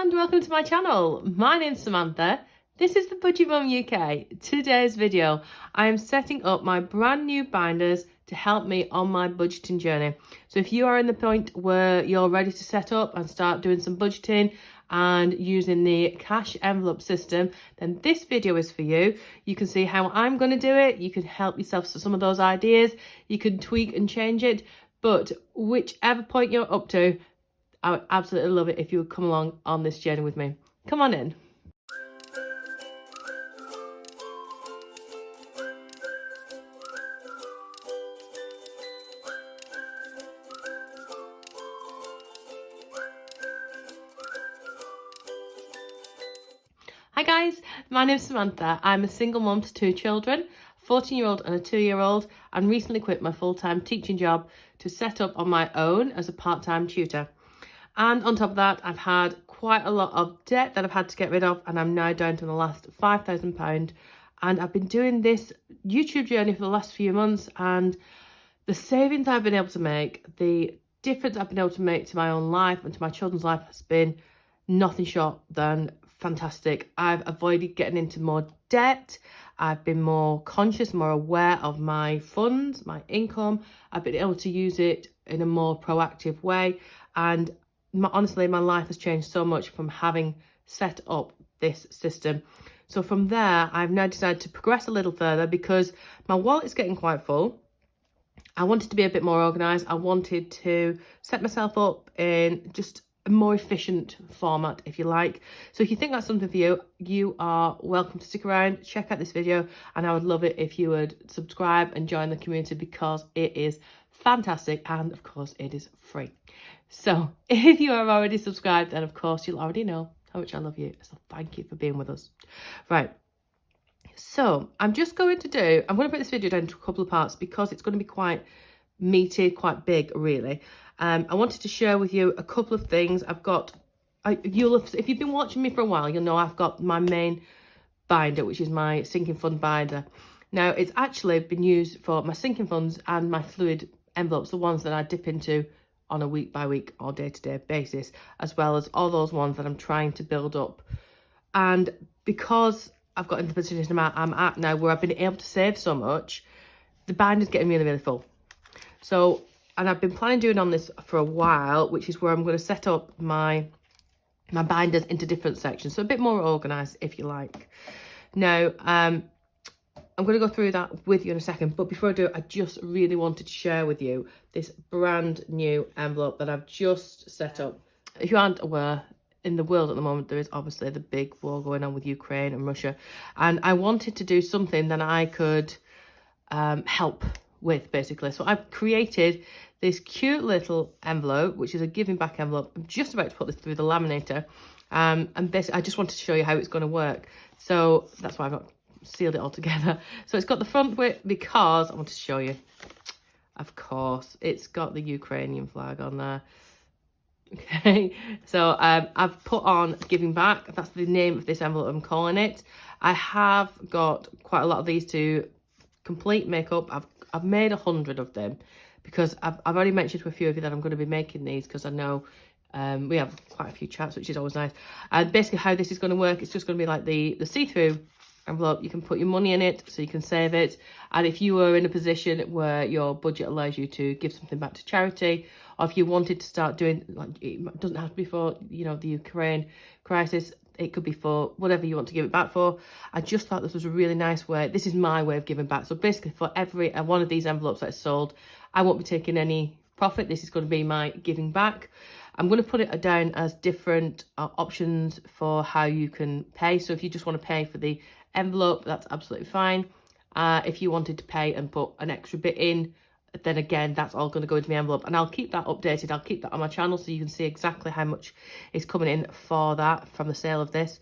and welcome to my channel. My name's Samantha. This is the Budget Mum UK. Today's video, I am setting up my brand new binders to help me on my budgeting journey. So if you are in the point where you're ready to set up and start doing some budgeting and using the cash envelope system, then this video is for you. You can see how I'm going to do it. You can help yourself to some of those ideas. You can tweak and change it. But whichever point you're up to, I would absolutely love it if you would come along on this journey with me. Come on in. Hi guys, my name's Samantha. I'm a single mum to two children, a 14-year-old and a 2-year-old, and recently quit my full-time teaching job to set up on my own as a part-time tutor. And on top of that, I've had quite a lot of debt that I've had to get rid of, and I'm now down to the last £5,000. And I've been doing this YouTube journey for the last few months, and the savings I've been able to make, the difference I've been able to make to my own life and to my children's life has been nothing short than fantastic. I've avoided getting into more debt. I've been more conscious, more aware of my funds, my income. I've been able to use it in a more proactive way. And honestly, my life has changed so much from having set up this system. So from there, I've now decided to progress a little further because my wallet's getting quite full. I wanted to be a bit more organised. I wanted to set myself up in just a more efficient format, if you like. So if you think that's something for you, you are welcome to stick around, check out this video, and I would love it if you would subscribe and join the community because it is fantastic, and of course it is free. So if you are already subscribed, then of course you'll already know how much I love you. So thank you for being with us. Right. So I'm going to break this video down into a couple of parts because it's going to be quite meaty, quite big, really. I wanted to share with you a couple of things. If you've been watching me for a while, you'll know I've got my main binder, which is my sinking fund binder. Now, it's actually been used for my sinking funds and my fluid envelopes, the ones that I dip into on a week by week or day to day basis, as well as all those ones that I'm trying to build up. And because I've got into the position I'm at now where I've been able to save so much, the binder's getting really, really full. So, and I've been planning doing on this for a while, which is where I'm going to set up my binders into different sections. So a bit more organised, if you like. Now, I'm going to go through that with you in a second. But before I do, I just really wanted to share with you this brand new envelope that I've just set up. If you aren't aware, in the world at the moment, there is obviously the big war going on with Ukraine and Russia. And I wanted to do something that I could help with, basically. So I've created this cute little envelope, which is a giving back envelope. I'm just about to put this through the laminator. And basically, I just wanted to show you how it's going to work. So that's why I've not sealed it all together. So it's got the front bit because I want to show you. Of course, it's got the Ukrainian flag on there. Okay, so I've put on giving back. That's the name of this envelope I'm calling it. I have got quite a lot of these to complete makeup. I've made 100 of them because I've already mentioned to a few of you that I'm going to be making these because I know we have quite a few chats, which is always nice. And basically how this is going to work, it's just going to be like the see-through envelope. You can put your money in it so you can save it. And if you are in a position where your budget allows you to give something back to charity, or if you wanted to start doing, like, it doesn't have to be for, you know, the Ukraine crisis, it could be for whatever you want to give it back for. I just thought this was a really nice way. This is my way of giving back. So basically for every one of these envelopes that's sold, I won't be taking any profit. This is going to be my giving back. I'm going to put it down as different options for how you can pay. So if you just want to pay for the envelope, that's absolutely fine. If you wanted to pay and put an extra bit in, then again, that's all going to go into my envelope. And I'll keep that updated. I'll keep that on my channel so you can see exactly how much is coming in for that from the sale of this.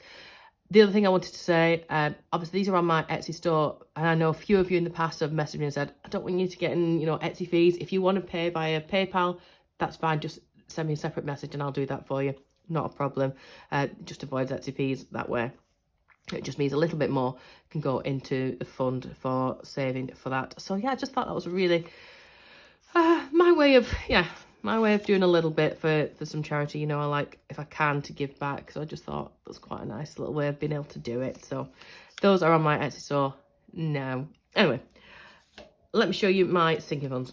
The other thing I wanted to say, obviously these are on my Etsy store, and I know a few of you in the past have messaged me and said, I don't want you to get in, you know, Etsy fees. If you want to pay via PayPal, that's fine. Just send me a separate message and I'll do that for you. Not a problem. Just avoid Etsy fees that way. It just means a little bit more can go into the fund for saving for that. So yeah, I just thought that was really my way of, my way of doing a little bit for some charity. You know, I like, if I can, to give back. So I just thought that's quite a nice little way of being able to do it. So those are on my Etsy store now. Anyway, let me show you my sinking funds.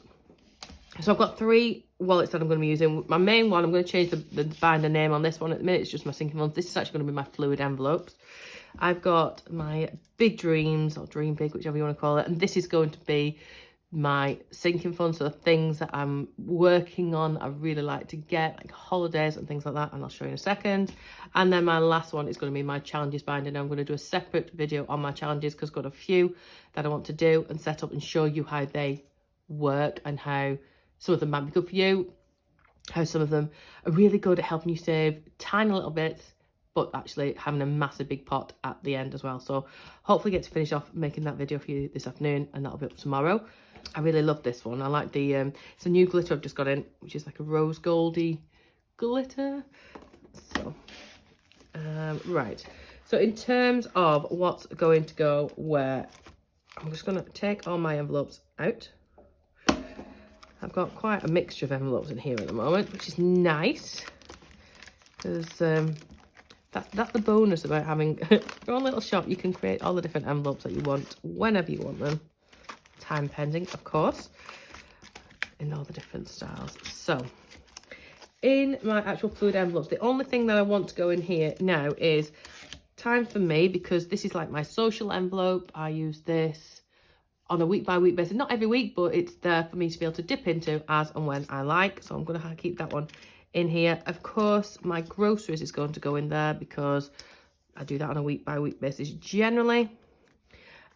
So I've got 3 wallets that I'm going to be using. My main one, I'm going to change the binder name on this one. At the minute, it's just my sinking funds. This is actually going to be my fluid envelopes. I've got my big dreams, or dream big, whichever you want to call it. And this is going to be my sinking funds, so the things that I'm working on, I really like to get, like holidays and things like that, and I'll show you in a second. And then my last one is going to be my challenges binder. Now I'm going to do a separate video on my challenges because I've got a few that I want to do and set up and show you how they work and how some of them might be good for you, how some of them are really good at helping you save tiny little bits, but actually having a massive big pot at the end as well. So hopefully get to finish off making that video for you this afternoon, and that'll be up tomorrow. I really love this one. I like the, it's a new glitter I've just got in, which is like a rose goldy glitter. So, right. So in terms of what's going to go where, I'm just going to take all my envelopes out. I've got quite a mixture of envelopes in here at the moment, which is nice. Because that's the bonus about having your own little shop. You can create all the different envelopes that you want, whenever you want them. Time pending, of course, in all the different styles. So in my actual fluid envelopes, the only thing that I want to go in here now is time for me, because this is like my social envelope. I use this on a week by week basis, not every week, but it's there for me to be able to dip into as and when I like. So I'm going to keep that one in here. Of course, my groceries is going to go in there because I do that on a week by week basis generally.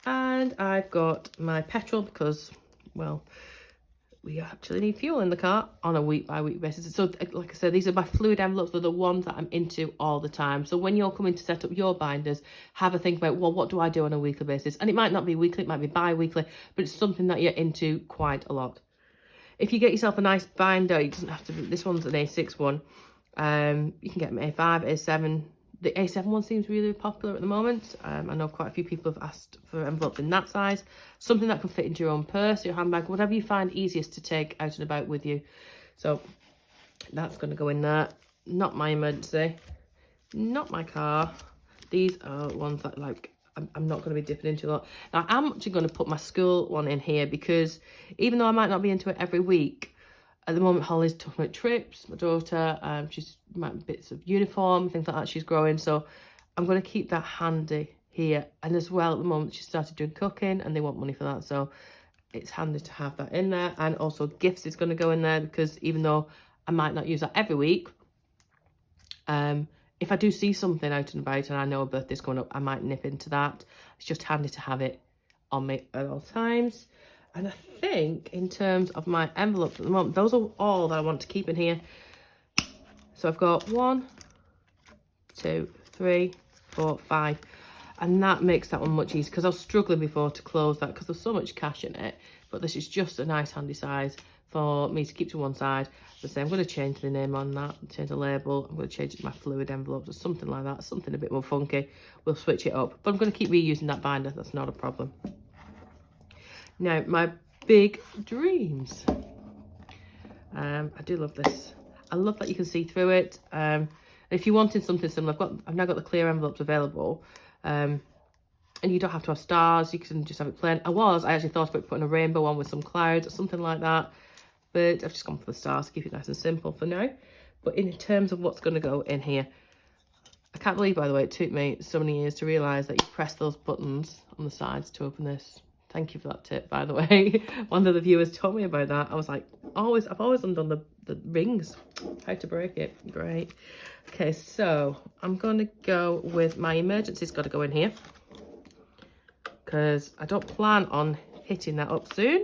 And I've got my petrol because, well, we actually need fuel in the car on a week by week basis. So like I said, these are my fluid envelopes. They're the ones that I'm into all the time. So when you're coming to set up your binders, have a think about, well, what do I do on a weekly basis? And it might not be weekly, it might be bi-weekly, but it's something that you're into quite a lot. If you get yourself a nice binder, it doesn't have to be, this one's an A6 one. You can get an A5, A7. The A7 one seems really popular at the moment. I know quite a few people have asked for envelopes in that size. Something that can fit into your own purse, your handbag, whatever you find easiest to take out and about with you. So that's going to go in there. Not my emergency. Not my car. These are ones that, like, I'm not going to be dipping into a lot. Now, I'm actually going to put my school one in here because even though I might not be into it every week, at the moment, Holly's talking about trips. My daughter, she's bits of uniform, things like that. She's growing, so I'm going to keep that handy here. And as well, at the moment, she started doing cooking, and they want money for that, so it's handy to have that in there. And also, gifts is going to go in there because even though I might not use that every week, if I do see something out and about and I know a birthday's coming up, I might nip into that. It's just handy to have it on me at all times. And I think in terms of my envelopes at the moment, those are all that I want to keep in here. So I've got 1, 2, 3, 4, 5. And that makes that one much easier because I was struggling before to close that because there's so much cash in it. But this is just a nice handy size for me to keep to one side. As I say, I'm going to change the name on that, change the label. I'm going to change it to my fluid envelopes or something like that. Something a bit more funky. We'll switch it up. But I'm going to keep reusing that binder. That's not a problem. Now, my big dreams. I do love this. I love that you can see through it. If you wanted something similar, I've now got the clear envelopes available. And you don't have to have stars. You can just have it plain. I actually thought about putting a rainbow on with some clouds or something like that. But I've just gone for the stars to keep it nice and simple for now. But in terms of what's going to go in here, I can't believe, by the way, it took me so many years to realise that you press those buttons on the sides to open this. Thank you for that tip, by the way. One of the viewers told me about that. I was like, I've always undone the rings. How to break it. Great. Okay, so I'm going to go with my emergency's got to go in here. Because I don't plan on hitting that up soon.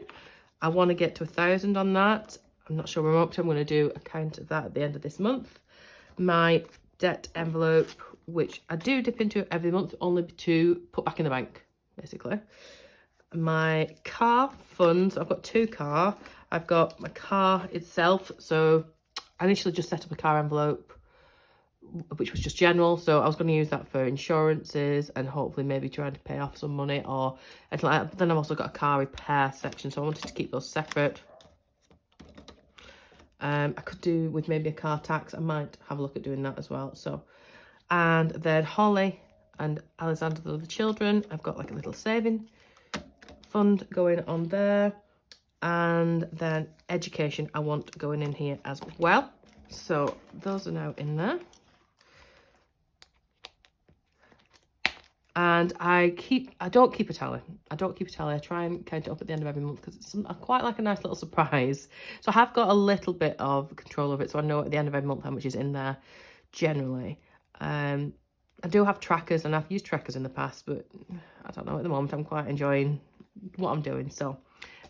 I want to get to 1,000 on that. I'm not sure where I'm up to. I'm going to do a count of that at the end of this month. My debt envelope, which I do dip into every month, only to put back in the bank, basically. My car funds, I've got 2 car. I've got my car itself. So I initially just set up a car envelope, which was just general. So I was going to use that for insurances and hopefully maybe trying to pay off some money or anything like that. But then I've also got a car repair section. So I wanted to keep those separate. I could do with maybe a car tax. I might have a look at doing that as well. So, and then Holly and Alexander, the other children, I've got like a little saving fund going on there. And then education, I want going in here as well. So those are now in there. And I don't keep a tally. I try and count it up at the end of every month because I quite like a nice little surprise. So I have got a little bit of control of it. So I know at the end of every month how much is in there generally. I do have trackers, and I've used trackers in the past, but I don't know, at the moment I'm quite enjoying what I'm doing. So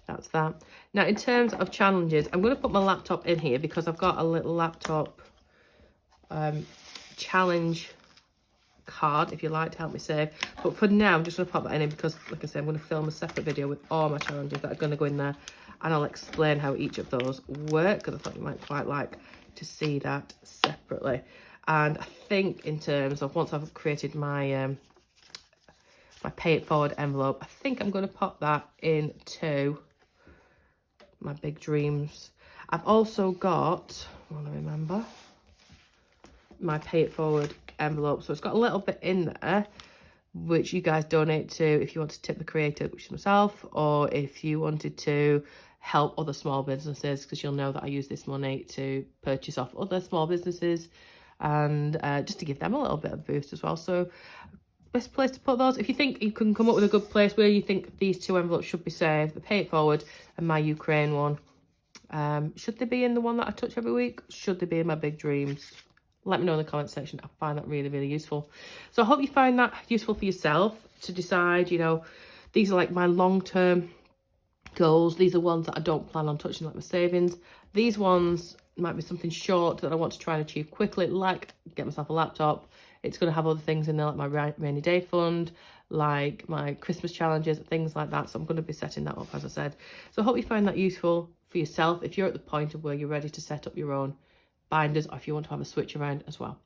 that's that. Now, in terms of challenges, I'm going to put my laptop in here because I've got a little laptop challenge card, if you like, to help me save. But for now, I'm just going to pop that in because, like I said, I'm going to film a separate video with all my challenges that are going to go in there, and I'll explain how each of those work because I thought you might quite like to see that separately. And I think in terms of once I've created my my pay it forward envelope, I think I'm going to pop that into my big dreams. I've also got, I want to remember, my pay it forward envelope. So it's got a little bit in there which you guys donate to if you want to tip the creator, which is myself, or if you wanted to help other small businesses, because you'll know that I use this money to purchase off other small businesses and just to give them a little bit of a boost as well. So best place to put those, if you think you can come up with a good place where you think these two envelopes should be saved, the pay it forward and my Ukraine one, should they be in the one that I touch every week? Should they be in my big dreams? Let me know in the comment section. I find that really, really useful. So I hope you find that useful for yourself to decide, you know, these are like my long-term goals. These are ones that I don't plan on touching, like my savings. These ones might be something short that I want to try and achieve quickly, like get myself a laptop. It's going to have other things in there like my rainy day fund, like my Christmas challenges, things like that. So I'm going to be setting that up, as I said. So I hope you find that useful for yourself if you're at the point of where you're ready to set up your own binders, or if you want to have a switch around as well.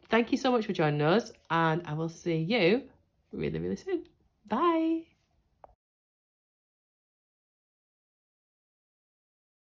Thank you so much for joining us, and I will see you really, really soon. Bye.